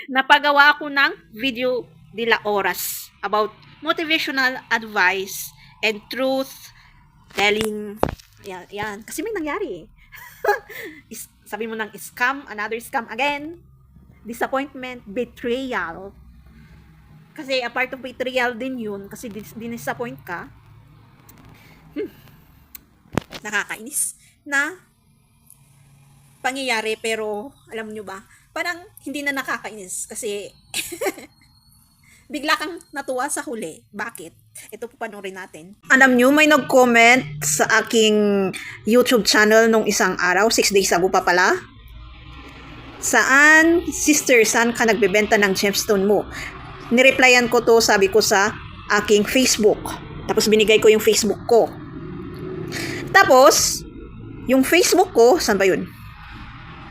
napagawa ako ng video nila oras about motivational advice and truth telling. Yan, yan. Kasi may nangyari eh. Sabi mo ng scam, another scam again. Disappointment, betrayal. Kasi a part of betrayal din yun. Kasi dinisappoint ka. Nakakainis na pangyayari, pero alam nyo ba, parang hindi na nakakainis kasi bigla kang natuwa sa huli. Bakit? Ito po panoorin natin. Alam nyo, may nag-comment sa aking YouTube channel nung isang araw, 6 days ago pa pala. Saan, sister, saan ka nagbebenta ng gemstone mo? Nireplyan ko to, sabi ko sa aking Facebook. Tapos binigay ko yung Facebook ko. Tapos, yung Facebook ko, saan ba yun?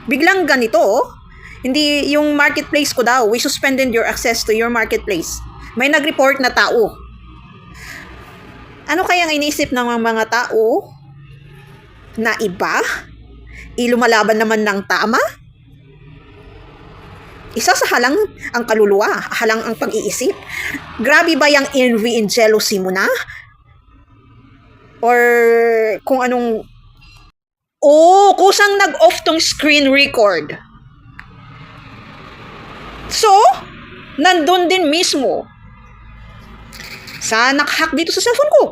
Biglang ganito, hindi yung marketplace ko daw, we suspended your access to your marketplace. May nag-report na tao. Ano kayang iniisip ng mga tao na iba? Lumalaban naman ng tama? Isa sa halang ang kaluluwa, halang ang pag-iisip. Grabe ba yung envy and jealousy mo na? Or kung anong... Oh, kusang nag-off tong screen record. So, nandun din mismo sa nakahack dito sa cellphone ko.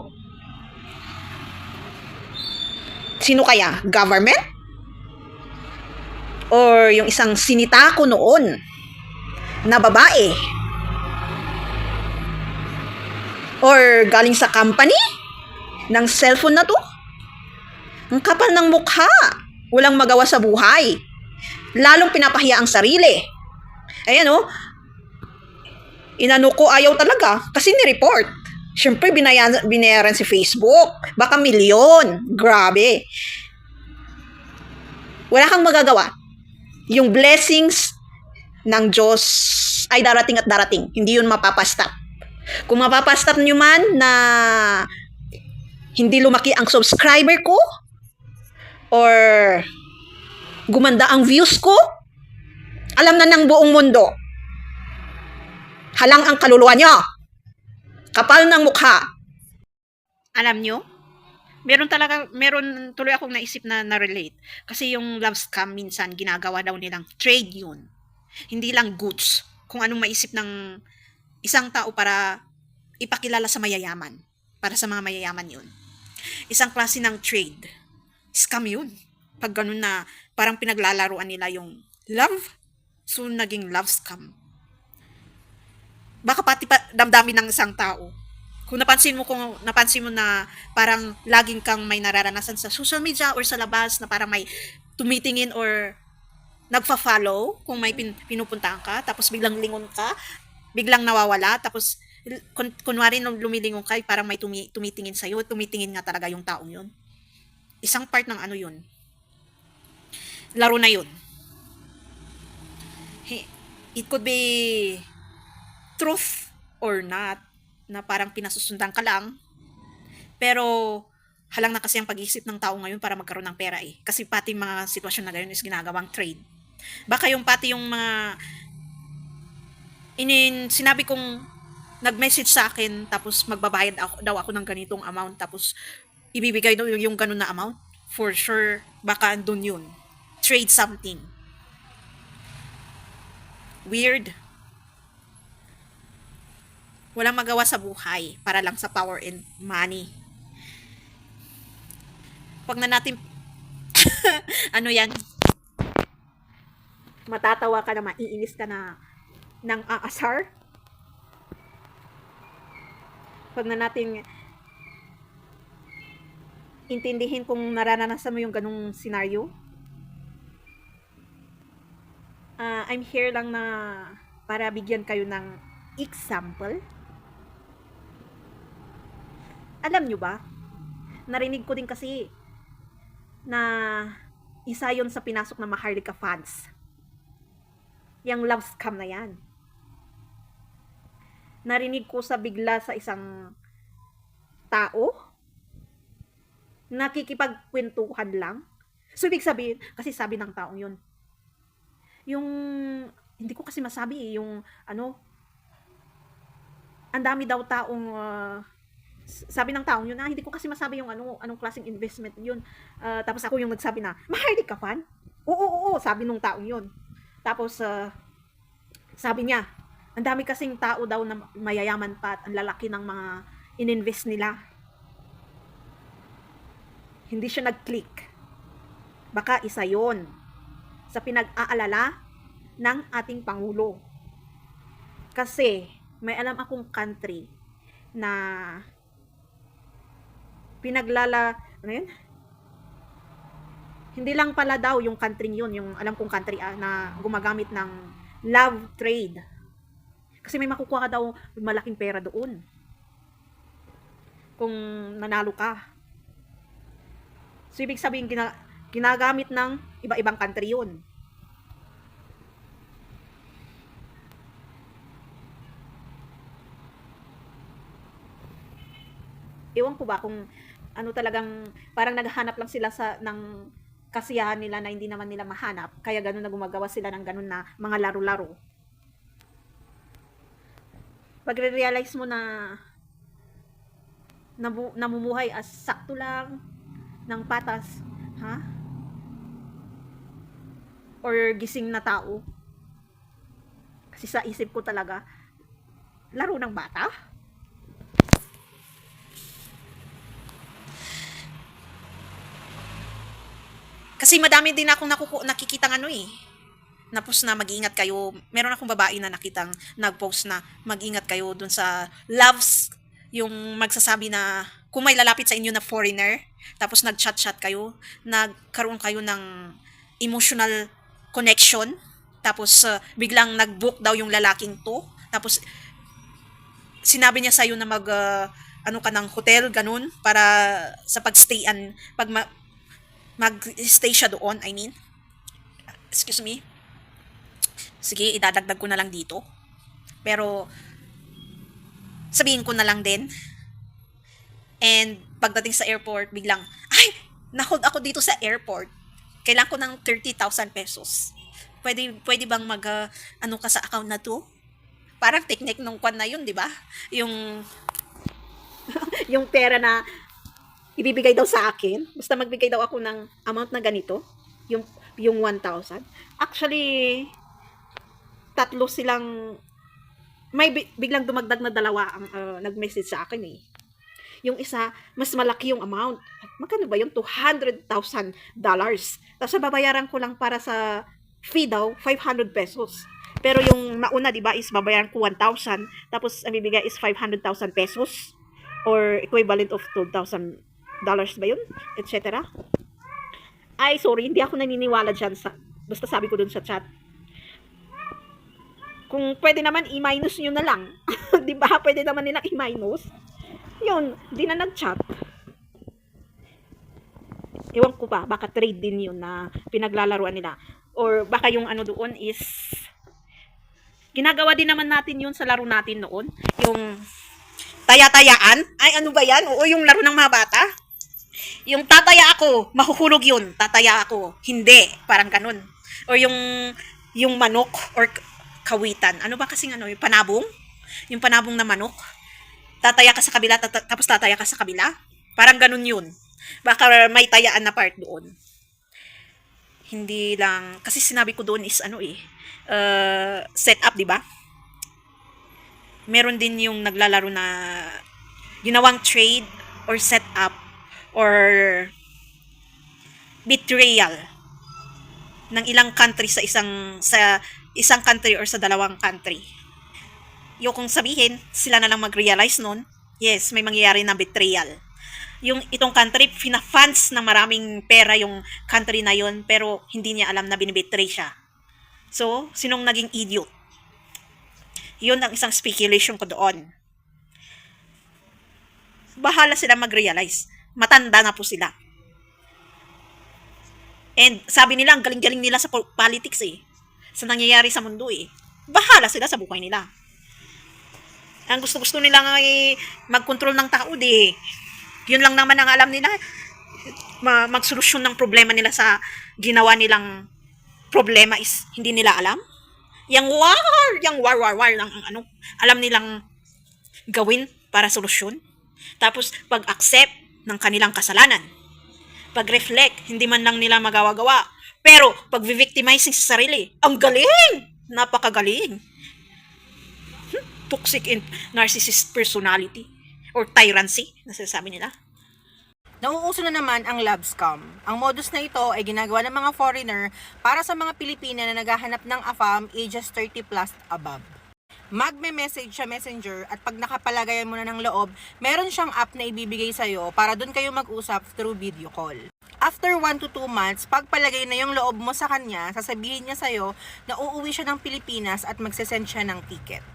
Sino kaya? Government? Or yung isang sinita ko noon na babae? Or galing sa company ng cellphone na to? Ang kapal ng mukha. Walang magawa sa buhay. Lalong pinapahiya ang sarili. Ayan o. Inano ko, ayaw talaga. Kasi ni-report. Siyempre, binayaran si Facebook. Baka milyon. Grabe. Wala kang magagawa. Yung blessings ng Diyos ay darating at darating. Hindi yun mapapastop. Kung mapapastop nyo man na hindi lumaki ang subscriber ko, or gumanda ang views ko, alam na ng buong mundo. Halang ang kaluluwa nyo. Kapal ng mukha. Alam nyo, meron tuloy akong naisip na na-relate. Kasi yung love scam minsan, ginagawa daw nilang trade yun. Hindi lang goods. Kung anong maisip ng isang tao para ipakilala sa mayayaman. Para sa mga mayayaman yun. Isang klase ng trade. Scam yun. Pag ganun na parang pinaglalaruan nila yung love, so naging love scam. Baka pati pa damdamin ng isang tao. Kung napansin mo na parang laging kang may nararanasan sa social media or sa labas na parang may tumitingin or nagfa-follow kung may pinupuntahan ka, tapos biglang lingon ka, biglang nawawala, tapos kunwari nung lumilingon ka, parang may tumitingin sa'yo, tumitingin nga talaga yung taong yun. Isang part ng ano yun. Laro na yun. It could be truth or not, na parang pinasusundan ka lang, pero halang na kasi ang pag-iisip ng tao ngayon para magkaroon ng pera eh. Kasi pati mga sitwasyon na gayon is ginagawang trade. Baka yung pati yung mga sinabi kong nag-message sa akin, tapos magbabayad daw ako ng ganitong amount, tapos ibibigay daw yung ganun na amount, for sure, baka andun yun. Trade something. Weird. Walang magawa sa buhay para lang sa power and money. Pag na natin, ano yan, matatawa ka na, maiinis ka na ng aasar. Pag na natin intindihin kung naranasan mo yung ganung scenario. I'm here lang na para bigyan kayo ng example. Alam nyo ba, narinig ko din kasi na isa yon sa pinasok na Maharlika fans. Yang love scam na yan. Narinig ko sa bigla sa isang tao, nakikipagkwentuhan lang. So, ibig sabihin, kasi sabi ng taong yun, yung Hindi ko kasi masabi eh, yung ano, ang dami daw taong sabi ng taong yun, hindi ko kasi masabi yung anong klaseng investment yun. Tapos ako yung nagsabi na, mahardik ka fan? Oo, oo, oo, sabi nung taong yun. Tapos sabi niya, ang dami kasing tao daw na mayayaman pa at ang lalaki ng mga ininvest nila. Hindi siya nag-click. Baka isa yon sa pinag-aalala ng ating Pangulo. Kasi may alam akong country na ano yun? Hindi lang pala daw yung country yun, yung alam kong country na gumagamit ng love trade. Kasi may makukuha ka daw malaking pera doon. Kung nanalo ka. So, ibig sabihin, ginagamit ng iba-ibang country yun. Ewan ko ba kung ano talagang, parang naghahanap lang sila ng kasiyahan nila na hindi naman nila mahanap. Kaya ganun na gumagawa sila ng ganun na mga laro-laro. Pag realize mo na namumuhay as sakto lang ng patas, ha? Or gising na tao. Kasi sa isip ko talaga, laro ng bata? Kasi madami din akong nakikitang na post na mag-ingat kayo. Meron akong babae na nakitang nag-post na mag-ingat kayo dun sa loves, yung magsasabi na kung may lalapit sa inyo na foreigner, tapos nag-chat-chat kayo, nagkaroon kayo ng emotional connection, tapos biglang nag-book daw yung lalaking to, tapos sinabi niya sa'yo na ano ka ng hotel, ganun, para sa pag-stayan, mag-stay siya doon, I mean. Excuse me. Sige, idadagdag ko na lang dito. Pero, sabihin ko na lang din. And, pagdating sa airport, biglang, ay, na-hold ako dito sa airport. Kailangan ko ng 30,000 pesos. Pwede bang ano ka sa account na to? Parang technique nung kwan na yun, di ba? Yung, yung pera na ibibigay daw sa akin. Basta magbigay daw ako ng amount na ganito. Yung 1,000. Actually, tatlo silang, may biglang dumagdag na dalawa ang nag-message sa akin eh. Yung isa, mas malaki yung amount. Magkano ba yun? $200,000. Tapos babayaran ko lang para sa fee daw, 500 pesos. Pero yung nauna, di ba, is babayaran ko 1,000. Tapos ang bibigay is 500,000 pesos. Or equivalent of $2,000 ba yun? Etc. Ay, sorry, hindi ako naniniwala dyan. Basta sabi ko dun sa chat. Kung pwede naman, i-minus nyo na lang. Di ba? Pwede naman nilang i-minus. Yun, di na nag-chat. Ewan ko ba, baka trade din yun na pinaglalaruan nila. Or baka yung ano doon is, ginagawa din naman natin yun sa laro natin noon. Yung taya-tayaan. Ay, ano ba yan? Oo, yung laro ng mga bata. Yung tataya ako, mahuhulog yun. Tataya ako. Hindi. Parang ganun. Or yung manok or kawitan. Ano ba kasing yung panabong? Yung panabong na manok. Tataya ka sa kabila, tapos tataya ka sa kabila. Parang ganun yun. Baka may tayaan na part doon. Hindi lang, kasi sinabi ko doon is set up, di ba? Meron din yung naglalaro na ginawang trade or set up or betrayal ng ilang country sa isang country or sa dalawang country. Yung kung sabihin, sila na lang mag-realize nun, yes, may mangyayari na betrayal. Yung itong country, fina-funds ng maraming pera yung country na yon, pero hindi niya alam na binibetray siya. So, sinong naging idiot? Yun ang isang speculation ko doon. Bahala sila mag-realize. Matanda na po sila. And sabi nila, ang galing-galing nila sa politics eh. Sa nangyayari sa mundo eh. Bahala sila sa buhay nila. Ang gusto-gusto nila nga mag-control ng tao di. Yun lang naman ang alam nila. Magsolusyon ng problema nila sa ginawa nilang problema is hindi nila alam. Yang war lang ang ano, alam nilang gawin para solusyon. Tapos, pag-accept ng kanilang kasalanan. Pag-reflect, hindi man lang nila magawa-gawa. Pero, pag-victimizing sa sarili, ang galing! Napakagaling. Toxic and narcissist personality or tyranny, nasasabi nila. Nauuso na naman ang love scam. Ang modus na ito ay ginagawa ng mga foreigner para sa mga Pilipina na naghahanap ng AFAM ages 30 plus above. Magme-message sa messenger at pag nakapalagayan mo na ng loob, meron siyang app na ibibigay sa'yo para doon kayo mag-usap through video call. After 1 to 2 months, pagpalagay na yung loob mo sa kanya, sasabihin niya sa'yo na uuwi siya ng Pilipinas at magsasend siya ng ticket.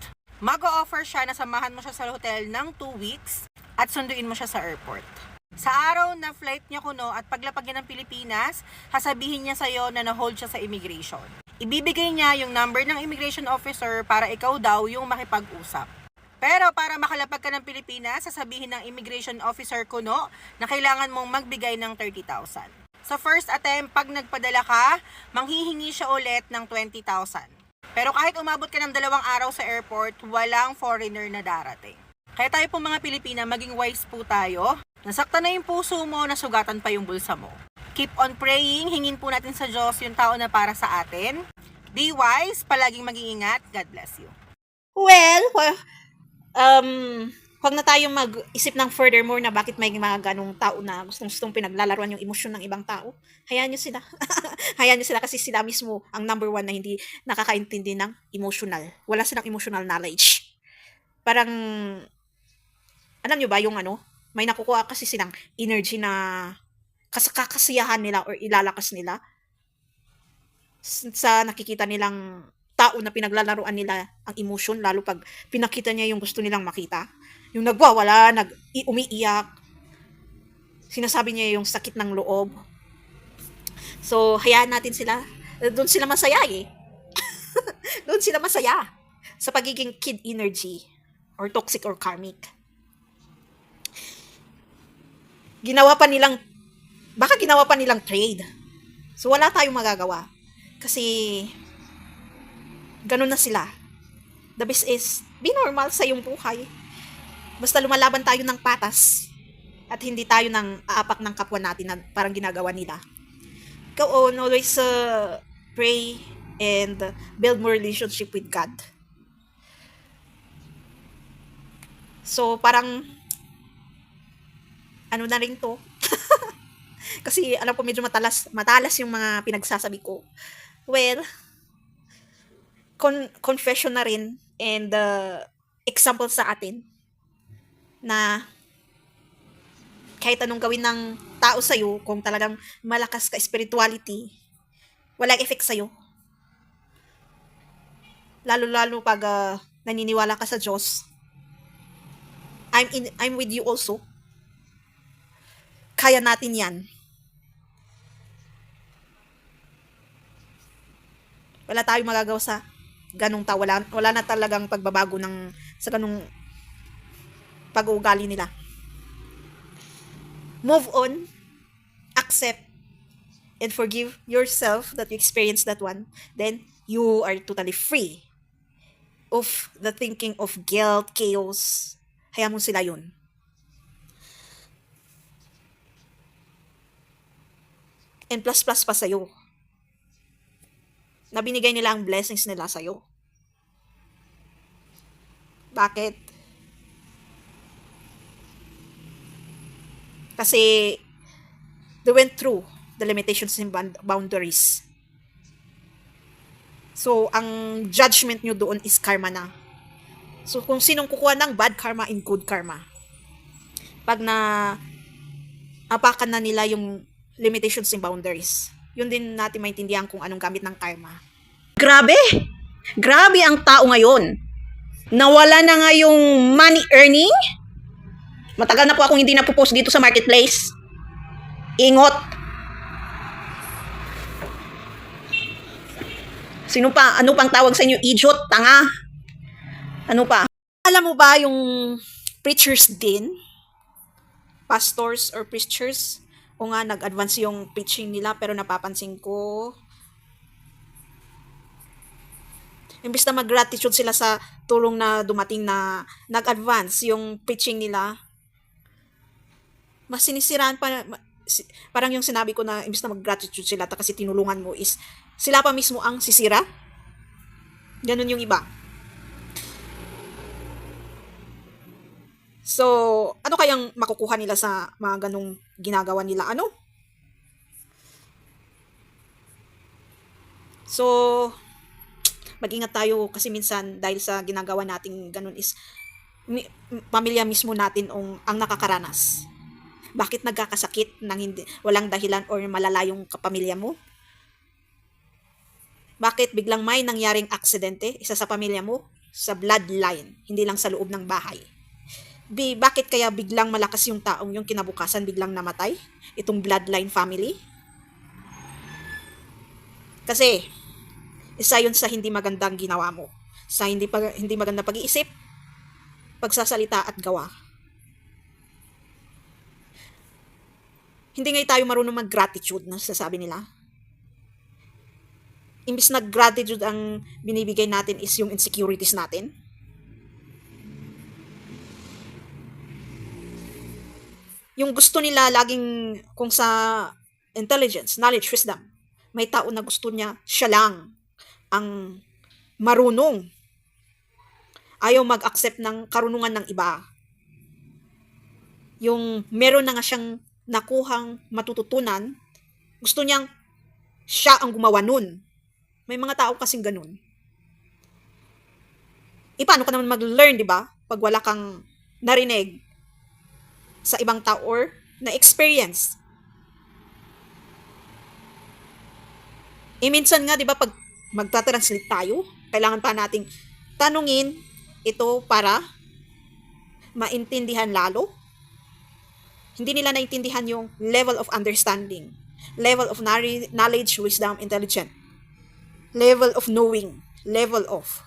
Mag-o-offer siya na samahan mo siya sa hotel ng 2 weeks at sunduin mo siya sa airport. Sa araw na flight niya kuno at paglapag niya ng Pilipinas, sasabihin niya sa'yo na na-hold siya sa immigration. Ibibigay niya yung number ng immigration officer para ikaw daw yung makipag-usap. Pero para makalapag ka ng Pilipinas, sasabihin ng immigration officer kuno na kailangan mong magbigay ng 30,000. Sa first attempt, pag nagpadala ka, manghihingi siya ulit ng 20,000. Pero kahit umabot ka ng 2 araw sa airport, walang foreigner na darating. Kaya tayo po mga Pilipina, maging wise po tayo. Nasaktan na yung puso mo, nasugatan pa yung bulsa mo. Keep on praying, hingin po natin sa Diyos yung tao na para sa atin. Be wise, palaging mag-iingat. God bless you. Well, huwag na tayong mag-isip ng furthermore na bakit may mga ganong tao na gustong pinaglalaruan yung emosyon ng ibang tao. Hayaan nyo sila. Hayaan nyo sila kasi sila mismo ang number 1 na hindi nakakaintindi ng emotional. Wala silang emotional knowledge. Parang, alam nyo ba yung ano, may nakukuha kasi silang energy na kakasiyahan nila or ilalakas nila sa nakikita nilang tao na pinaglalaruan nila ang emotion, lalo pag pinakita niya yung gusto nilang makita. Yung nagwawala, umiiyak, sinasabi niya yung sakit ng loob. So, hayaan natin sila. Doon sila masaya eh. Doon sila masaya sa pagiging kid energy or toxic or karmic. Baka ginawa pa nilang trade. So, wala tayong magagawa. Kasi, ganun na sila. The best is, be normal sa iyong buhay. Basta lumalaban tayo ng patas at hindi tayo nang aapak ng kapwa natin na parang ginagawa nila. Go on, always pray and build more relationship with God. So, parang ano na rin to. Kasi alam ko medyo matalas yung mga pinagsasabi ko. Well, confession na rin and example sa atin na kahit anong gawin ng tao sa'yo, kung talagang malakas ka spirituality, walang effect sa'yo. Lalo-lalo pag naniniwala ka sa Diyos. I'm with you also. Kaya natin yan. Wala tayong magagawa sa ganung tao. Wala na talagang pagbabago sa ganung pag-uugali nila. Move on, accept, and forgive yourself that you experienced that one. Then, you are totally free of the thinking of guilt, chaos. Hayaan mo sila yun. And plus pa sa'yo. Na binigay nila ang blessings nila sa'yo. Bakit? Kasi they went through the limitations and boundaries. So, ang judgment nyo doon is karma na. So, kung sinong kukuha ng bad karma and good karma, pag apakan na nila yung limitations and boundaries, yun din natin maintindihan kung anong gamit ng karma. Grabe! Grabe ang tao ngayon. Nawala na nga yung money earning. Matagal na po akong hindi napopost dito sa marketplace. Ingot. Sino pa? Ano pang tawag sa inyo? Idiot? Tanga? Ano pa? Alam mo ba yung preachers din? Pastors or preachers? O nga, nag-advance yung preaching nila pero napapansin ko Imbis na mag-gratitude sila sa tulong na dumating na nag-advance yung preaching nila, mas sinisiraan pa, parang yung sinabi ko na imbis na mag-gratitude sila kasi tinulungan mo is, sila pa mismo ang sisira. Ganun yung iba. So, ano kayang makukuha nila sa mga ganung ginagawa nila? Ano? So, mag-ingat tayo kasi minsan dahil sa ginagawa nating ganun is pamilya mismo natin ang nakakaranas. Bakit nagkakasakit nang hindi walang dahilan or malala yung kapamilya mo? Bakit biglang may nangyaring aksidente isa sa pamilya mo? Sa bloodline, hindi lang sa loob ng bahay. Bakit kaya biglang malakas yung taong yung kinabukasan biglang namatay? Itong bloodline family? Kasi isa yun sa hindi magandang ginawa mo. Sa hindi magandang pag-iisip, pagsasalita at gawa. Hindi nga tayo marunong mag-gratitude na sasabi nila. Imbis na gratitude ang binibigay natin is yung insecurities natin. Yung gusto nila laging kung sa intelligence, knowledge, wisdom, may tao na gusto niya, siya lang ang marunong. Ayaw mag-accept ng karunungan ng iba. Yung meron na nga siyang nakuhang matututunan, gusto niyang siya ang gumawa nun. May mga tao kasing ganun. Paano ka naman mag-learn, di ba? Pag wala kang narinig sa ibang tao or na-experience. Minsan nga, di ba, pag magta-translate tayo, kailangan pa nating tanungin ito para maintindihan lalo. Hindi nila naintindihan yung level of understanding, level of knowledge, wisdom, intelligence, level of knowing, level of.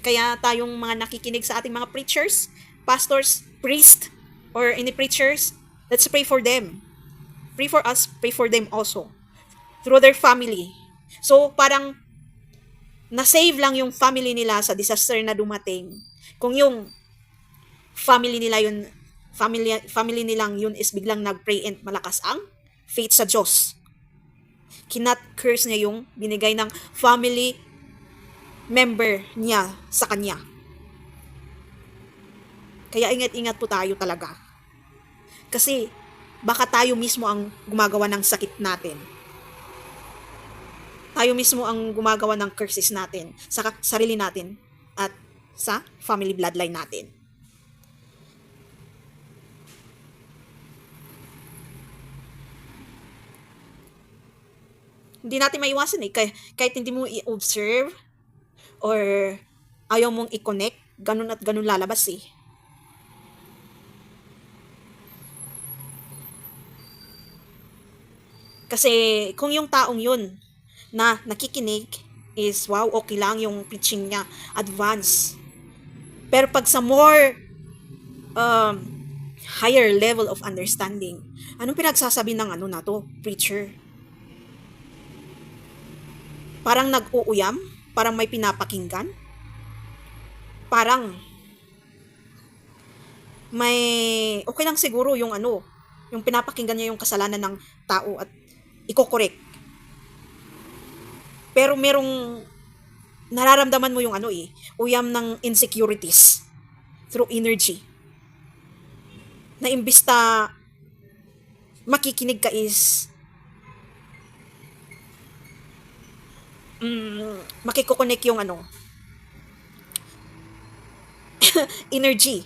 Kaya tayong mga nakikinig sa ating mga preachers, pastors, priests, or any preachers, let's pray for them. Pray for us, pray for them also. Through their family. So, parang na-save lang yung family nila sa disaster na dumating. Kung yung family nila yun, family nilang yun is biglang nag-pray and malakas ang faith sa Diyos. Kinat-curse niya yung binigay ng family member niya sa kanya. Kaya ingat-ingat po tayo talaga. Kasi baka tayo mismo ang gumagawa ng sakit natin. Tayo mismo ang gumagawa ng curses natin sa sarili natin at sa family bloodline natin. Hindi natin maiwasan kahit hindi mo i-observe or ayaw mong i-connect, ganun at ganun lalabas eh. Kasi kung yung taong yun na nakikinig is wow, okay lang yung preaching niya, advance. Pero pag sa more higher level of understanding, anong pinagsasabi ng ano na to, preacher? Parang nag-uuyam, parang may pinapakinggan, parang may okay lang siguro yung ano, yung pinapakinggan niya yung kasalanan ng tao at iko-correct. Pero merong nararamdaman mo yung ano uyam ng insecurities through energy. Na imbis na makikinig ka is makikokonek yung ano energy.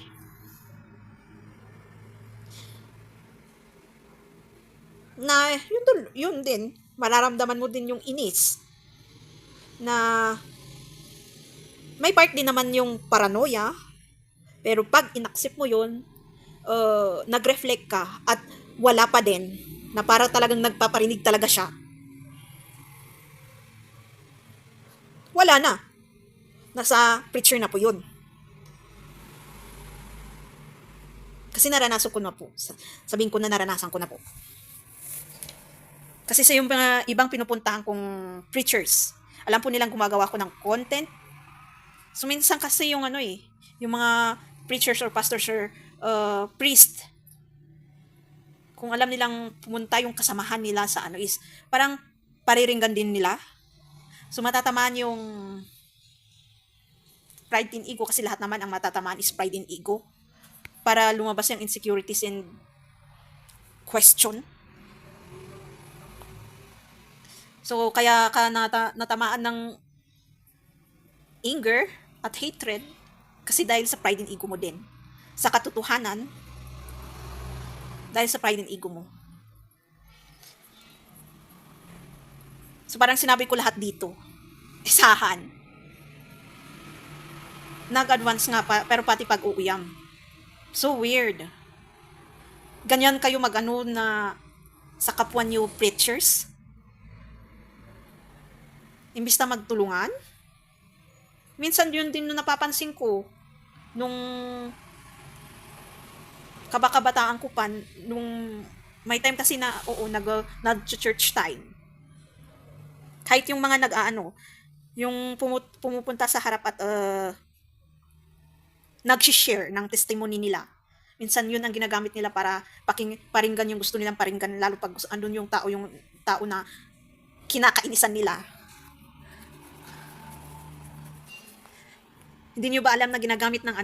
Na yun din, mararamdaman mo din yung inis na may part din naman yung paranoia, pero pag inaccept mo yun, nag-reflect ka at wala pa din na para talagang nagpaparinig talaga siya, wala na. Nasa preacher na po yun. Kasi naranasan ko na po. Sabihin ko na naranasan ko na po. Kasi sa yung mga ibang pinupuntahan kong preachers, Alam po nilang gumagawa ko ng content. So, minsan kasi yung yung mga preachers or pastors or priest, kung alam nilang pumunta yung kasamahan nila sa is, parang pariringgan din nila. So, matatamaan yung pride and ego kasi lahat naman ang matatamaan is pride and ego para lumabas yung insecurities and question. So, kaya ka natamaan ng anger at hatred kasi dahil sa pride and ego mo din. Sa katotohanan, dahil sa pride and ego mo. So, parang sinabi ko lahat dito. Isahan. Nag-advance nga pa, pero pati pag-uuyam. So weird. Ganyan kayo mag-ano na sa kapwa niyo preachers? Imbis na magtulungan? Minsan yun din nung napapansin ko nung kabakabataan ko pa, nung may time kasi na, nag-church time. Kahit yung mga yung pumupunta sa harap at nag-share ng testimony nila. Minsan yun ang ginagamit nila para paringgan yung gusto nilang paringgan, lalo pag andun yung tao na kinakainisan nila. Hindi niyo ba alam na ginagamit ng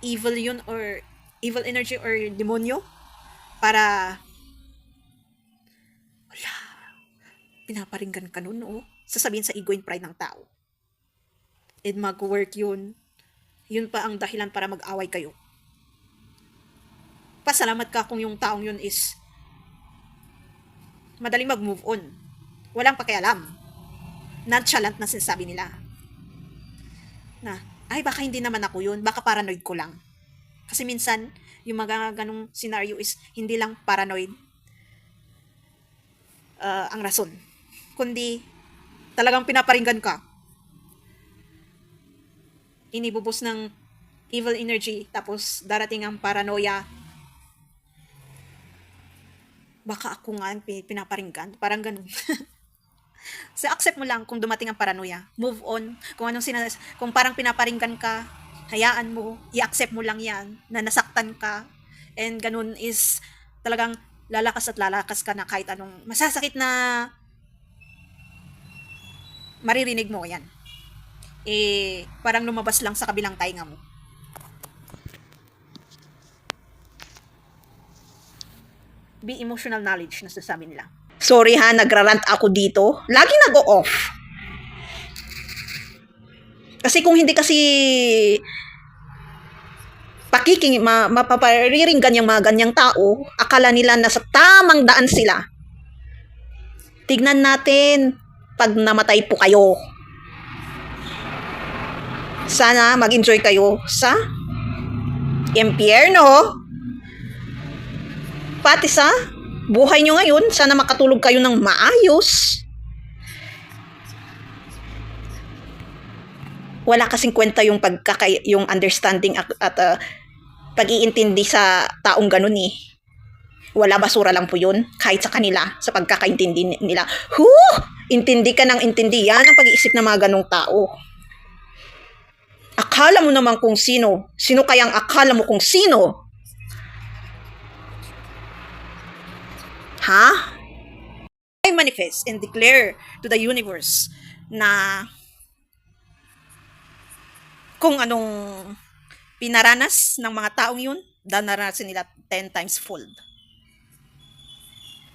evil yun or evil energy or demonyo para pinaparinggan ka nun, sasabihin sa ego and pride ng tao. And mag-work yun. Yun pa ang dahilan para mag-away kayo. Pasalamat ka kung yung taong yun is madaling mag-move on. Walang pakialam. Nonchalant na sinasabi nila. Na, baka hindi naman ako yun. Baka paranoid ko lang. Kasi minsan, yung mga ganong scenario is hindi lang paranoid ang rason. Kundi, talagang pinaparinggan ka. Inibubos ng evil energy, tapos darating ang paranoia. Baka ako nga ang pinaparinggan. Parang ganun. So, accept mo lang kung dumating ang paranoia. Move on. Kung parang pinaparinggan ka, hayaan mo. I-accept mo lang yan, na nasaktan ka. And ganun is talagang lalakas at lalakas ka na kahit anong masasakit na maririnig mo yan. Parang lumabas lang sa kabilang tainga mo. Be emotional knowledge na sasabi nila. Sorry ha, nagrarant ako dito. Lagi nag-o-off. Kasi kung hindi kasi mapapariringgan yung mga ganyang tao, akala nila nasa tamang daan sila. Tignan natin pag namatay po kayo. Sana mag-enjoy kayo sa impyerno. Pati sa buhay nyo ngayon, sana makatulog kayo ng maayos. Wala kasing kwenta yung yung understanding at pag-iintindi sa taong ganun eh. Wala, basura lang po yun, kahit sa kanila, sa pagkakaintindi nila. Intindi ka ng intindi. Yan ang pag-iisip ng mga ganong tao. Akala mo naman kung sino. Sino kayang akala mo kung sino? Ha? I manifest and declare to the universe na kung anong pinaranas ng mga taong yun, naranasan nila 10 times fold.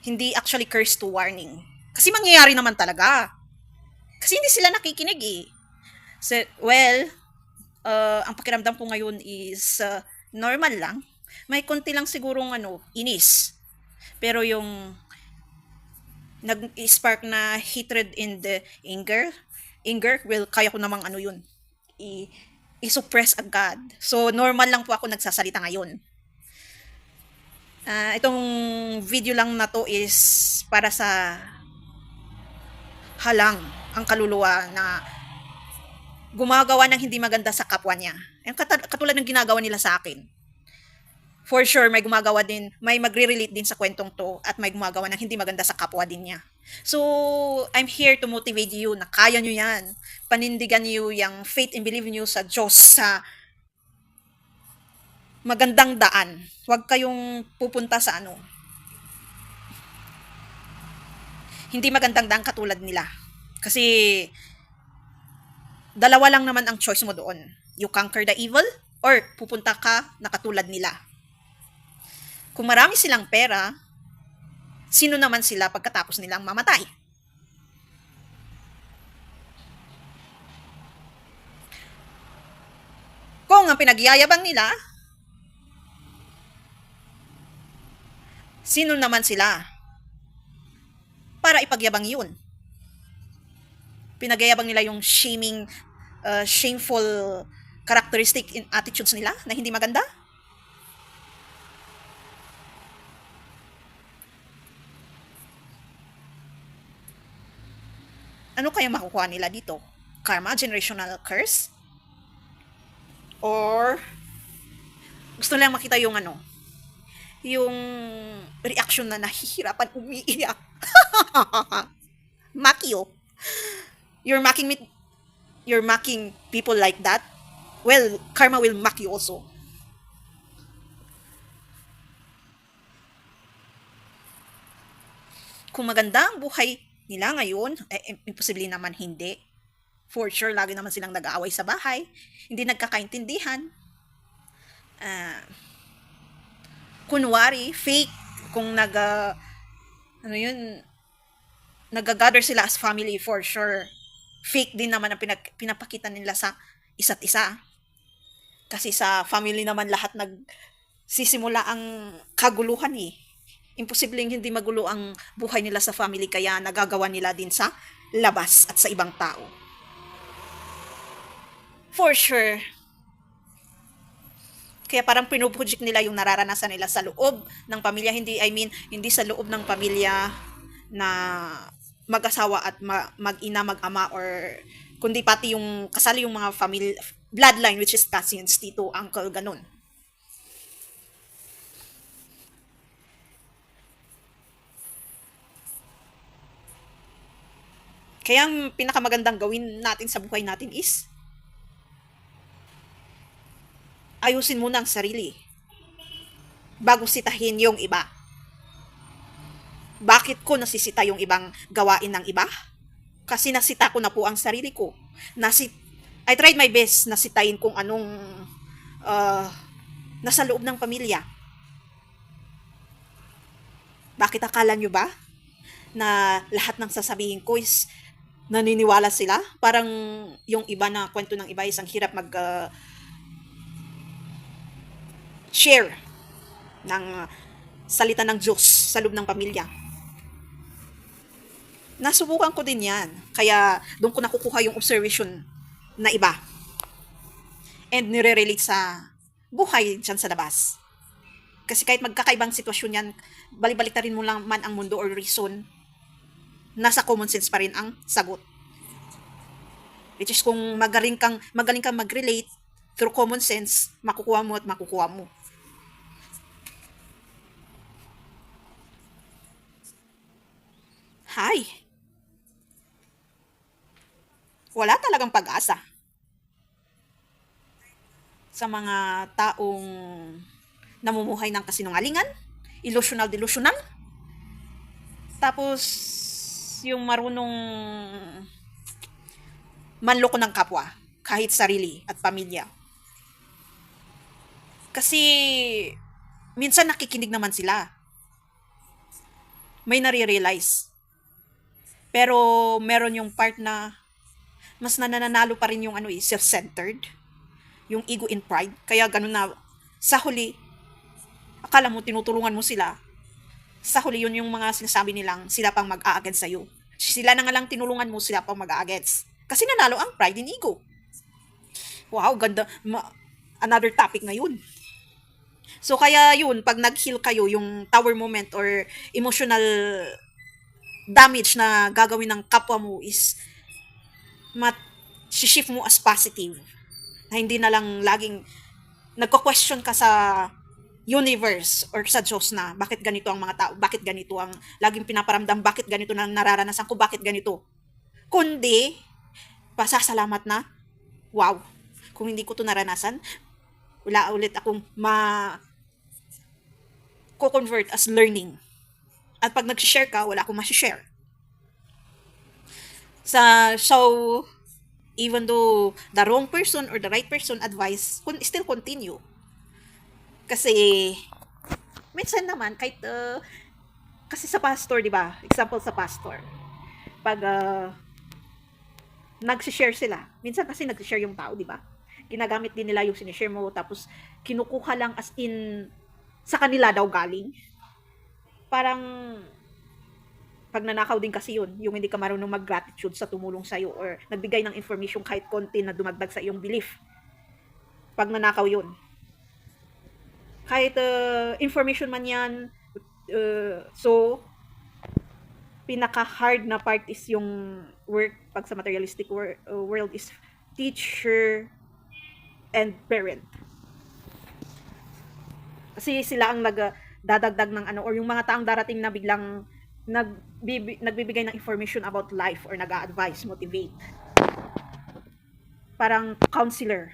Hindi actually curse to warning. Kasi mangyayari naman talaga. Kasi hindi sila nakikinig eh. So, ang pakiramdam ko ngayon is normal lang. May konti lang sigurong inis. Pero yung nag-spark na hatred and anger, well, kaya ko namang yun. I-suppress agad. So, normal lang po ako nagsasalita ngayon. Itong video lang na to is para sa halang ang kaluluwa na gumagawa ng hindi maganda sa kapwa niya. Katulad ng ginagawa nila sa akin. For sure, may gumagawa din, may magre-relate din sa kwentong to at may gumagawa ng hindi maganda sa kapwa din niya. So, I'm here to motivate you na kaya nyo yan. Panindigan nyo yung faith and believe nyo sa Diyos, sa magandang daan. Huwag kayong pupunta sa ano, hindi magandang daan katulad nila. Kasi, dalawa lang naman ang choice mo doon. You conquer the evil or pupunta ka na katulad nila. Kung marami silang pera, sino naman sila pagkatapos nilang mamatay? Kung ang pinagyayabang nila, sino naman sila para ipagyabang yun? Pinagyayabang nila yung shameful characteristic in attitudes nila na hindi maganda? Ano kaya makukuha nila dito? Karma? Generational curse? Or gusto nilang makita yung ano, yung reaction na nahihirapan umiiyak. Makio. You're mocking me, you're mocking people like that. Well, karma will mock you also. Kung maganda ang buhay nila ngayon, imposible naman hindi. For sure, lagi naman silang nag-aaway sa bahay. Hindi nagkakaintindihan. Ah, kunwari, fake. Kung ano yun, nag-gather sila as family, for sure. Fake din naman ang pinapakita nila sa isa't isa. Kasi sa family naman lahat nagsisimula ang kaguluhan eh. Imposibleng hindi magulo ang buhay nila sa family kaya nagagawa nila din sa labas at sa ibang tao. For sure. Kaya parang pinupujik nila yung nararanasan nila sa loob ng pamilya. Hindi sa loob ng pamilya na mag-asawa at mag-ina, mag-ama, or kundi pati yung kasali yung mga family, bloodline, which is cousins, tito, uncle, ganun. Kaya ang pinakamagandang gawin natin sa buhay natin is ayusin muna ang sarili bago sitahin yung iba. Bakit ko nasisita yung ibang gawain ng iba? Kasi nasita ko na po ang sarili ko. I tried my best na sitayin kung anong uh, nasa loob ng pamilya. Bakit akala nyo ba na lahat ng sasabihin ko is naniniwala sila? Parang yung iba na kwento ng iba is ang hirap share ng salita ng Diyos sa loob ng pamilya. Nasubukan ko din yan. Kaya doon ko nakukuha yung observation na iba. And nire-relate sa buhay dyan sa labas. Kasi kahit magkakaibang sitwasyon yan, balik-baliktarin mo lang man ang mundo or reason, nasa common sense pa rin ang sagot. Which is kung magaling kang mag-relate through common sense, makukuha mo at makukuha mo. Hi! Wala talagang pag-asa sa mga taong namumuhay ng kasinungalingan, delusional, tapos yung marunong manloko ng kapwa, kahit sarili at pamilya. Kasi minsan nakikinig naman sila. May nare-realize. Pero meron yung part na mas nananalo pa rin yung self-centered, yung ego and pride. Kaya ganun na sa huli, akala mo tinutulungan mo sila. Sa huli yun yung mga sinasabi nilang sila pang mag-a-against sa'yo. Sila na nga lang tinulungan mo, sila pang mag-a-against. Kasi nanalo ang pride and ego. Wow, ganda. Another topic ngayon. So kaya yun, pag nag-heal kayo, yung tower moment or emotional damage na gagawin ng kapwa mo is shift mo as positive. Na hindi na lang laging nagko-question ka sa universe or sa Diyos na bakit ganito ang mga tao, bakit ganito ang laging pinaparamdam, bakit ganito nang nararanasan ko, bakit ganito. Kundi, pasasalamat na, wow, kung hindi ko to naranasan, wala ulit akong ko-convert as learning. At pag nag-share ka, wala akong ma-share. So, even though the wrong person or the right person advice, still continue. Kasi, minsan naman, kahit, kasi sa pastor, di ba? Example sa pastor. Pag, nag-share sila. Minsan kasi nag-share yung tao, di ba? Ginagamit din nila yung sinishare mo, tapos kinukuha lang as in, sa kanila daw galing. Parang, pag nanakaw din kasi yun, yung hindi ka marunong mag-gratitude sa tumulong sa'yo or nagbigay ng information kahit konti na dumagdag sa iyong belief. Pag nanakaw yun. Kahit information man yan, so, pinaka-hard na part is yung work pag sa materialistic world is teacher and parent. Kasi sila ang dadagdag ng ano, or yung mga taong darating na biglang nagbibigay ng information about life or nag-a-advise, motivate. Parang counselor.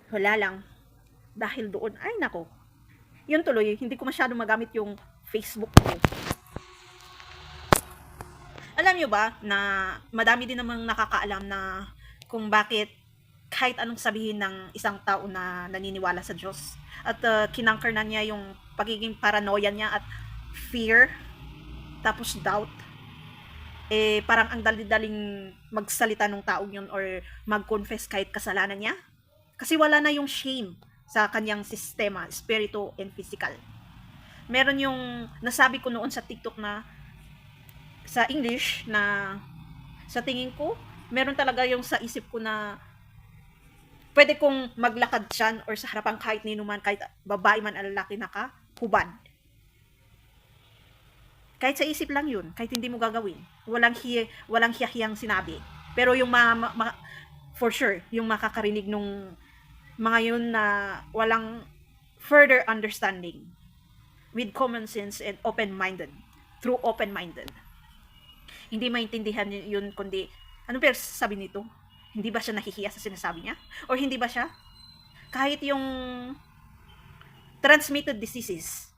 Wala lang. Dahil doon, ay nako. Yun tuloy, hindi ko masyadong magamit yung Facebook ko. Alam nyo ba na madami din namang nakakaalam na kung bakit kahit anong sabihin ng isang tao na naniniwala sa Diyos at kinanker na niya yung pagiging paranoia niya at fear tapos doubt, parang ang dali-daling magsalita ng taong yun or mag-confess kahit kasalanan niya kasi wala na yung shame sa kanyang sistema, spiritual and physical. Meron yung nasabi ko noon sa TikTok na sa English na sa tingin ko meron talaga yung sa isip ko na pwede kong maglakad dyan or sa harapan kahit nino man, kahit babae man o lalaki nakahubad. Kahit sa isip lang yun, kahit hindi mo gagawin. Walang hiyahiyang sinabi. Pero yung for sure, yung makakarinig nung mga yun na walang further understanding with common sense and open-minded. Through open-minded. Hindi maintindihan yun kundi, ano ba sabi nito? Hindi ba siya nahihiya sa sinasabi niya? Or hindi ba siya? Kahit yung transmitted diseases,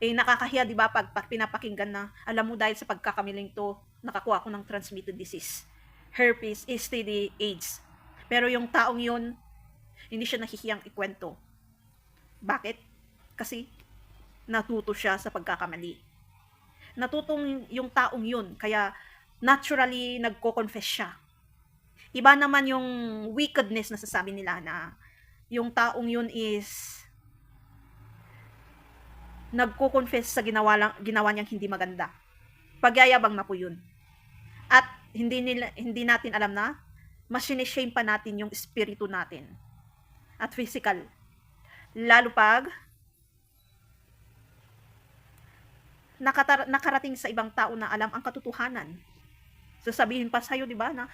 nakakahiya, di ba, pag pinapakinggan na, alam mo dahil sa pagkakamiling to, nakakuha ko ng transmitted disease. Herpes, STD, AIDS. Pero yung taong yun, hindi siya nahihiyang ikwento. Bakit? Kasi, natuto siya sa pagkakamali. Natutong yung taong yun, kaya naturally nagko-confess siya. Iba naman yung wickedness na sasabi nila na yung taong yun is nagko-confess sa ginawa niyang hindi maganda. Pagyayabang na po yun. At hindi natin alam na mas sinishame pa natin yung espiritu natin at physical. Lalo pag nakarating sa ibang tao na alam ang katotohanan. Sasabihin pa sa'yo, di ba, na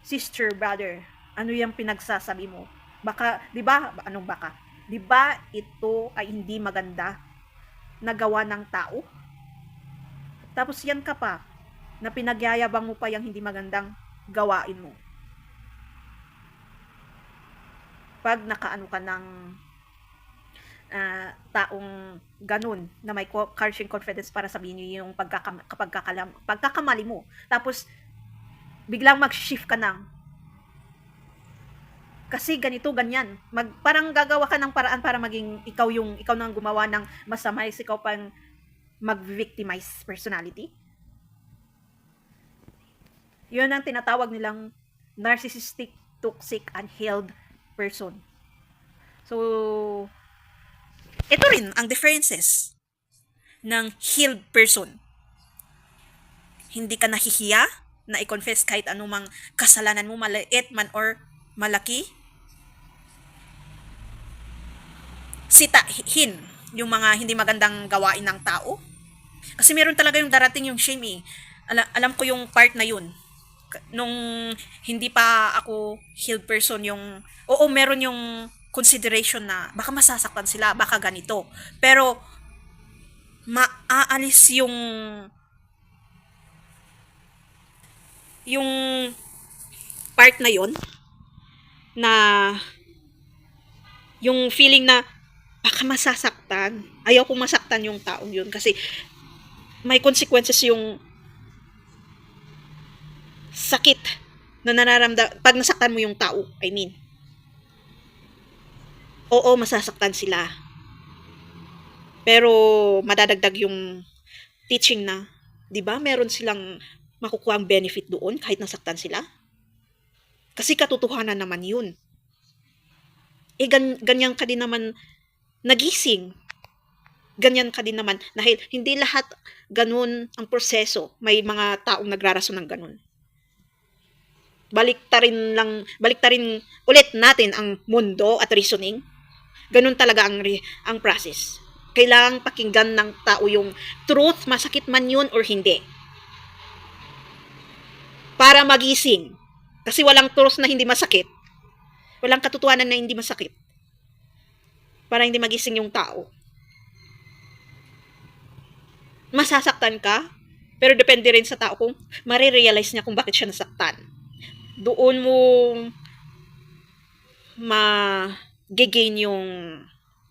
sister, brother, ano yung pinagsasabi mo? Baka, di ba, anong baka? Di ba ito ay hindi maganda na gawa ng tao? Tapos yan ka pa, na pinagyayabang mo pa yung hindi magandang gawain mo. Pag nakaano ka ng taong ganun, na may courage confidence para sabihin niyo yung pagkakamali mo. Tapos, biglang mag-shift ka ng kasi ganito, ganyan. Parang gagawa ka ng paraan para maging ikaw nang gumawa ng masama, is ikaw pang mag-victimize personality. Yun ang tinatawag nilang narcissistic, toxic, unhealed person. So, ito rin ang differences ng healed person. Hindi ka nahihiya na i-confess kahit anumang kasalanan mo, maliit man or malaki. Sitahin yung mga hindi magandang gawain ng tao. Kasi meron talaga yung darating yung shame Alam ko yung part na yun. Nung hindi pa ako healed person, yung, oo, meron yung consideration na baka masasaktan sila, baka ganito. Pero, maaalis yung part na yun, na yung feeling na baka masasaktan. Ayaw kong masaktan yung taong yun kasi may consequences yung sakit na nararamdam pag nasaktan mo yung tao. I mean, oo, masasaktan sila. Pero madadagdag yung teaching na, 'di ba? Meron silang makukuha ang benefit doon kahit nasaktan sila. Kasi katotohanan naman 'yun. Ganyan ka din naman nagising. Ganyan ka din naman dahil hindi lahat ganun ang proseso. May mga taong nagrarason ng ganun. Baliktarin ulit natin ang mundo at reasoning. Ganun talaga ang process. Kailangang pakinggan ng tao yung truth, masakit man yun or hindi. Para magising. Kasi walang truth na hindi masakit. Walang katotohanan na hindi masakit. Para hindi magising yung tao. Masasaktan ka, pero depende rin sa tao kung marirealize niya kung bakit siya nasaktan. Doon mo ma-gain yung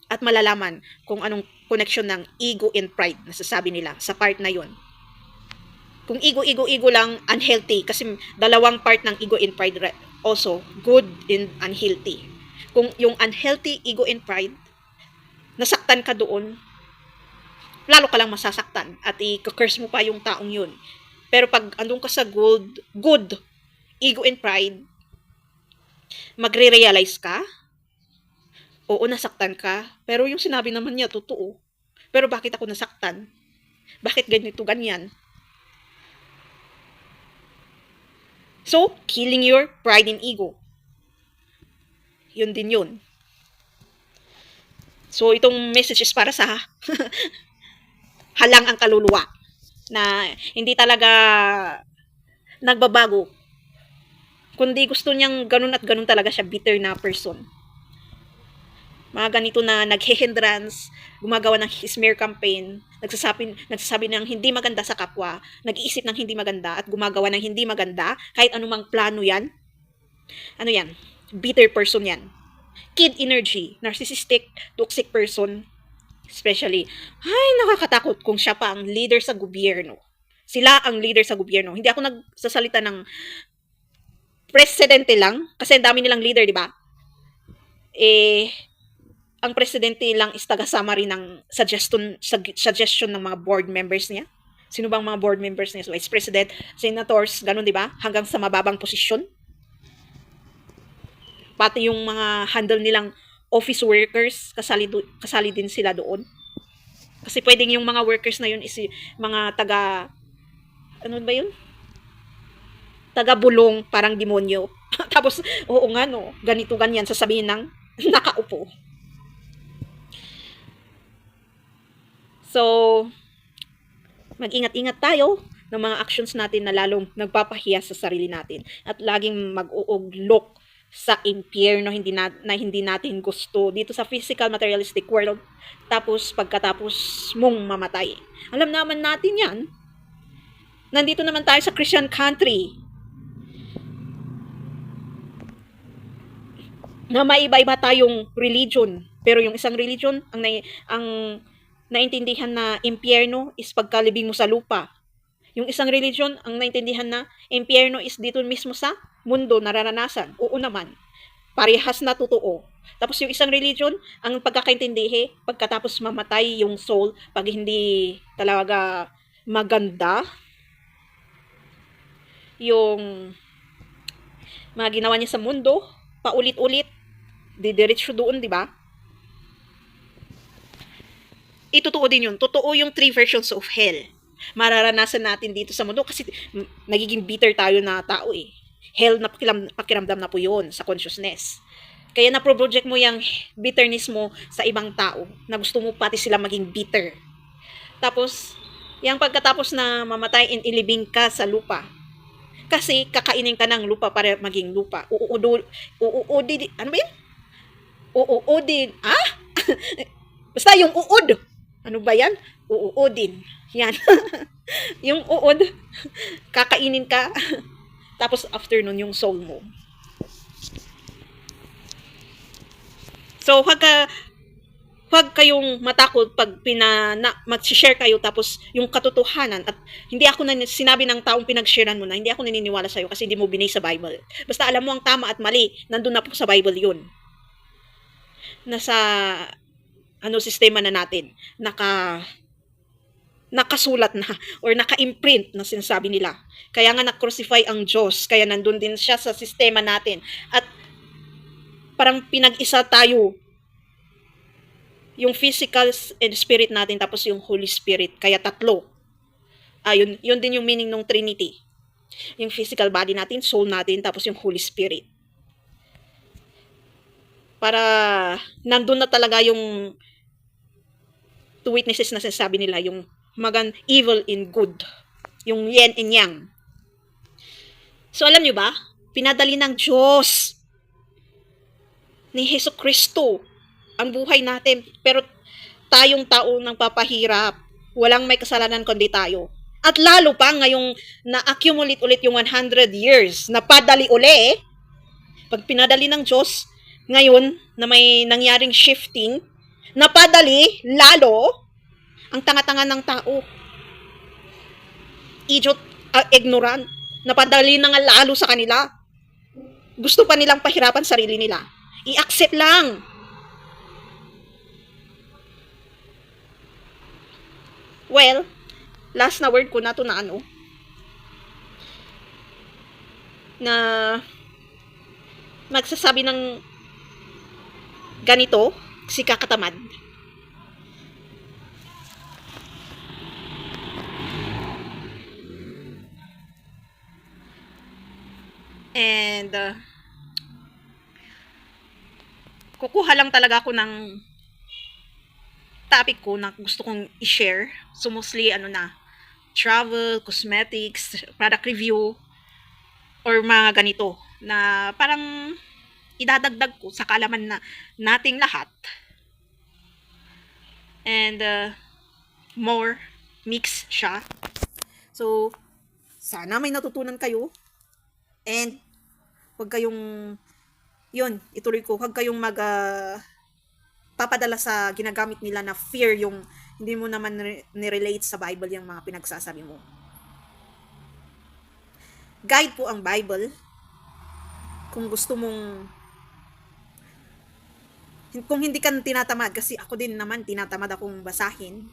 at malalaman kung anong connection ng ego and pride na sasabi nila sa part na yon. Kung ego lang, unhealthy. Kasi dalawang part ng ego and pride also, good and unhealthy. Kung yung unhealthy ego and pride, nasaktan ka doon, lalo ka lang masasaktan at i-curse mo pa yung taong yun. Pero pag andun ka sa good ego and pride, magre-realize ka, oo, nasaktan ka, pero yung sinabi naman niya, totoo. Pero bakit ako nasaktan? Bakit ganito, ganyan? So, killing your pride and ego. Yun din yun. So, itong message is para sa halang ang kaluluwa na hindi talaga nagbabago. Kundi gusto niyang ganun at ganun talaga siya, bitter na person. Mga ganito na naghe-hindrance, gumagawa ng smear campaign, nagsasabi ng hindi maganda sa kapwa, nag-iisip ng hindi maganda at gumagawa ng hindi maganda, kahit anumang plano yan. Ano yan? Bitter person yan. Kid energy, narcissistic, toxic person, especially. Ay, nakakatakot kung siya pa ang leader sa gobyerno. Sila ang leader sa gobyerno. Hindi ako nagsasalita ng presidente lang, kasi ang dami nilang leader, di ba? Ang presidente lang is taga-summary ng suggestion ng mga board members niya. Sino bang mga board members niya? So, vice president, senators, ganun, di ba? Hanggang sa mababang posisyon. Pati yung mga handle nilang office workers, kasali din sila doon. Kasi pwedeng yung mga workers na yun is mga ano ba yun? Taga-bulong, parang demonyo. Tapos, oo nga no, ganito ganyan, sasabihin ng nakaupo. So, mag-ingat-ingat tayo ng mga actions natin na lalong nagpapahiya sa sarili natin. At laging mag-uuglok sa impyerno hindi natin gusto dito sa physical materialistic world. Tapos, pagkatapos mong mamatay. Alam naman natin yan. Nandito naman tayo sa Christian country. Na may iba-iba tayong religion. Pero yung isang religion, ang naintindihan na impyerno is pagkalibing mo sa lupa. Yung isang religion, ang naintindihan na impyerno is dito mismo sa mundo, nararanasan. Oo naman. Parehas na totoo. Tapos yung isang religion, ang pagkakaintindihi, pagkatapos mamatay yung soul, pag hindi talaga maganda, yung mga ginawa niya sa mundo, paulit-ulit, didiretso doon, di ba? Itotoo din yun. Totoo yung 3 versions of hell. Mararanasan natin dito sa mundo kasi nagiging bitter tayo na tao eh. Hell na pakiramdam na po yun sa consciousness. Kaya na-project mo yung bitterness mo sa ibang tao na gusto mo pati sila maging bitter. Tapos, Yang pagkatapos na mamatay in ilibing ka sa lupa. Kasi kakainin ka ng lupa para maging lupa. Uudin, ano ba yun? Uudin, ah? Basta yung uod. Ano ba yan? Uudin. Yan. Yung uod, kakainin ka. Tapos after nun, yung soul mo. So, huwag kayong matakot pag mag-share kayo tapos yung katotohanan at hindi ako sinabi ng taong pinag-sharean mo na hindi ako naniniwala sa'yo kasi hindi mo binay sa Bible. Basta alam mo ang tama at mali, nandun na po sa Bible yun. Nasa sistema na natin, nakasulat na or naka-imprint na sinasabi nila. Kaya nga na-crucify ang Diyos, kaya nandun din siya sa sistema natin. At parang pinag-isa tayo yung physical and spirit natin tapos yung Holy Spirit. Kaya tatlo. Yun din yung meaning ng Trinity. Yung physical body natin, soul natin, tapos yung Holy Spirit. Para nandun na talaga yung two witnesses na sinasabi nila, yung evil and good. Yung yin and yang. So alam nyo ba, pinadali ng Diyos ni Hesus Kristo ang buhay natin. Pero tayong tao nang papahirap. Walang may kasalanan kundi tayo. At lalo pa ngayong na-accumulate ulit yung 100 years, napadali uli, pag pinadali ng Diyos, ngayon na may nangyaring shifting, napadali lalo ang tanga-tanga ng tao. Idiot, ignorant, napadali na nga lalo sa kanila. Gusto pa nilang pahirapan sarili nila. I-accept lang. Well, last na word ko na to na na magsasabi ng ganito, si kakatamad. And, kukuha lang talaga ako ng topic ko na gusto kong i-share. So, mostly, travel, cosmetics, product review, or mga ganito, na parang idadagdag ko sa kaalaman na nating lahat. And, more mix siya. So, sana may natutunan kayo. And, huwag kayong, ituloy ko, huwag kayong papadala sa ginagamit nila na fear, yung hindi mo naman nirelate sa Bible yung mga pinagsasabi mo. Guide po ang Bible. Kung gusto mong, kung hindi ka tinatamad, kasi ako din naman tinatamad akong basahin,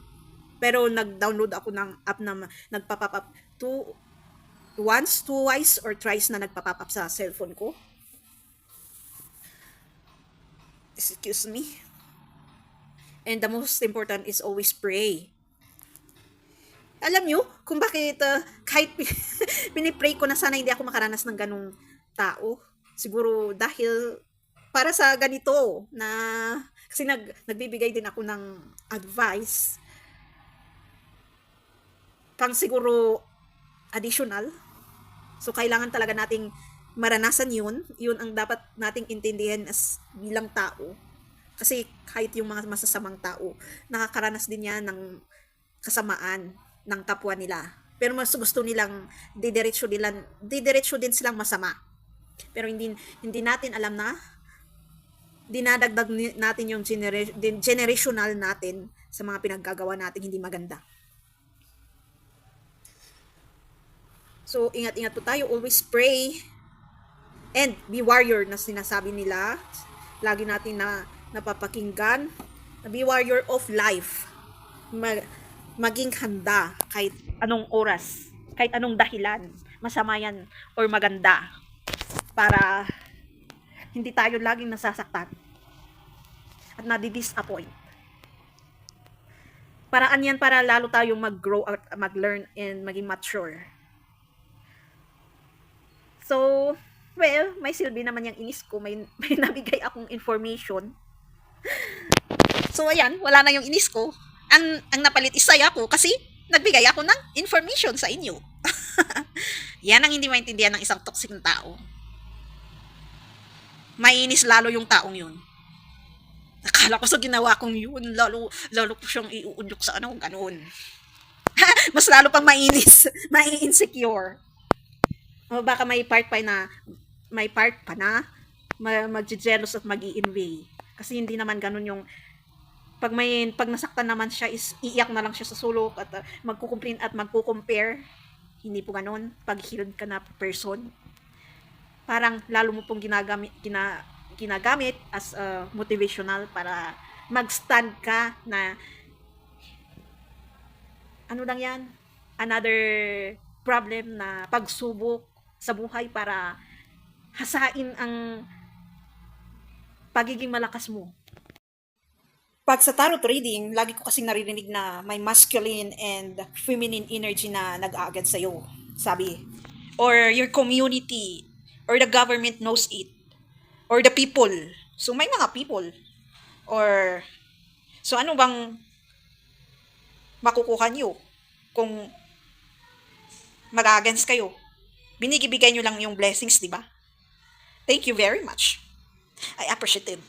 pero nag-download ako ng app na nagpa-pop up twice or thrice na nagpa-pop up sa cellphone ko. Excuse me. And the most important is always pray. Alam nyo kung bakit kahit pinipray ko na sana hindi ako makaranas ng ganung tao. Siguro dahil para sa ganito na kasi nagbibigay din ako ng advice pang siguro additional. So kailangan talaga nating maranasan yun. Yun ang dapat nating intindihan as bilang tao. Kasi kahit yung mga masasamang tao, nakakaranas din yan ng kasamaan ng kapwa nila. Pero mas gusto nilang didiretso din silang masama. Pero hindi natin alam na dinadagdag natin yung generational natin sa mga pinaggagawa natin hindi maganda. So, ingat-ingat po tayo. Always pray and be warrior na sinasabi nila. Lagi natin na napapakinggan. Be warrior of life. Maging handa kahit anong oras, kahit anong dahilan, masama yan or maganda, para hindi tayo laging nasasaktan at nadi-disappoint. Paraan yan para lalo tayong mag-grow at mag-learn and maging mature. So, well, may silbi naman yung inis ko, may nabigay akong information. So, ayan, wala na yung inis ko. Ang napalit is saya ko kasi nagbigay ako ng information sa inyo. Yan ang hindi maintindihan ng isang toxic na tao. Mainis lalo yung taong yun. Akala ko sa ginawa kong yun, lalo ko siyang iuudyok sa ano, ganun. Mas lalo pang mainis, mai-insecure. O baka may part pa na magje-jealous at mag-i-envy. Kasi hindi naman ganun yung pag nasaktan naman siya is iiyak na lang siya sa sulok at magkukumplain at magko-compare. Hindi po ganun. Pag healed ka na person, parang lalo mo pong ginagamit as motivational para mag-stand ka na ano lang yan, another problem na pagsubok sa buhay para hasain ang pagiging malakas mo. Pag sa tarot reading, lagi ko kasing naririnig na may masculine and feminine energy na nag-aagad sa'yo, sabi. Or your community, or the government knows it, or the people. So may mga people. Or, so ano bang makukuha nyo kung mag-against kayo? Binigibigay nyo lang yung blessings, di ba? Thank you very much. I appreciate it.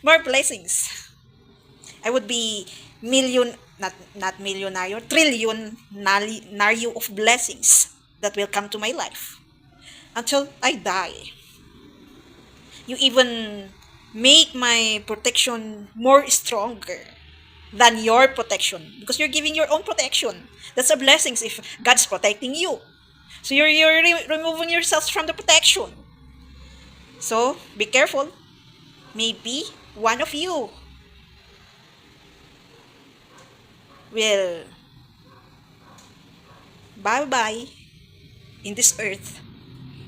More blessings. I would be not millionaire, trillion of blessings that will come to my life until I die. You even make my protection more stronger than your protection because you're giving your own protection. That's a blessing if God's protecting you. So you're removing yourselves from the protection. So be careful. Maybe one of you will bye-bye in this earth,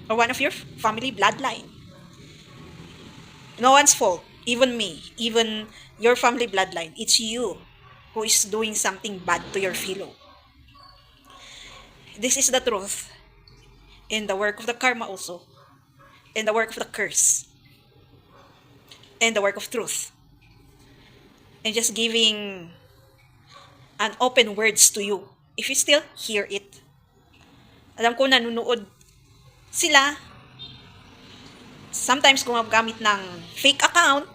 or one of your family bloodline. No one's fault, even me, even your family bloodline. It's you who is doing something bad to your fellow. This is the truth. In the work of the karma also. In the work of the curse. And the work of truth. And just giving an open words to you. If you still hear it. Alam ko nanunood sila. Sometimes gumagamit ng fake account.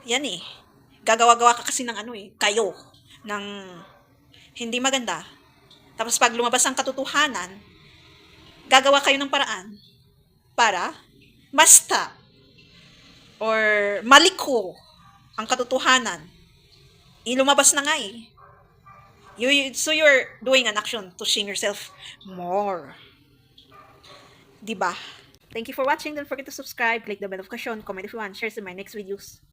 Yan eh. Gagawa-gawa ka kasi ng kayo. Ng hindi maganda. Tapos pag lumabas ang katotohanan, gagawa kayo ng paraan para basta or maliko ang katotohanan. Lumabas na nga eh. So you're doing an action to shame yourself more. Diba? Thank you for watching. Don't forget to subscribe, click the bell notification, comment if you want, share in my next videos.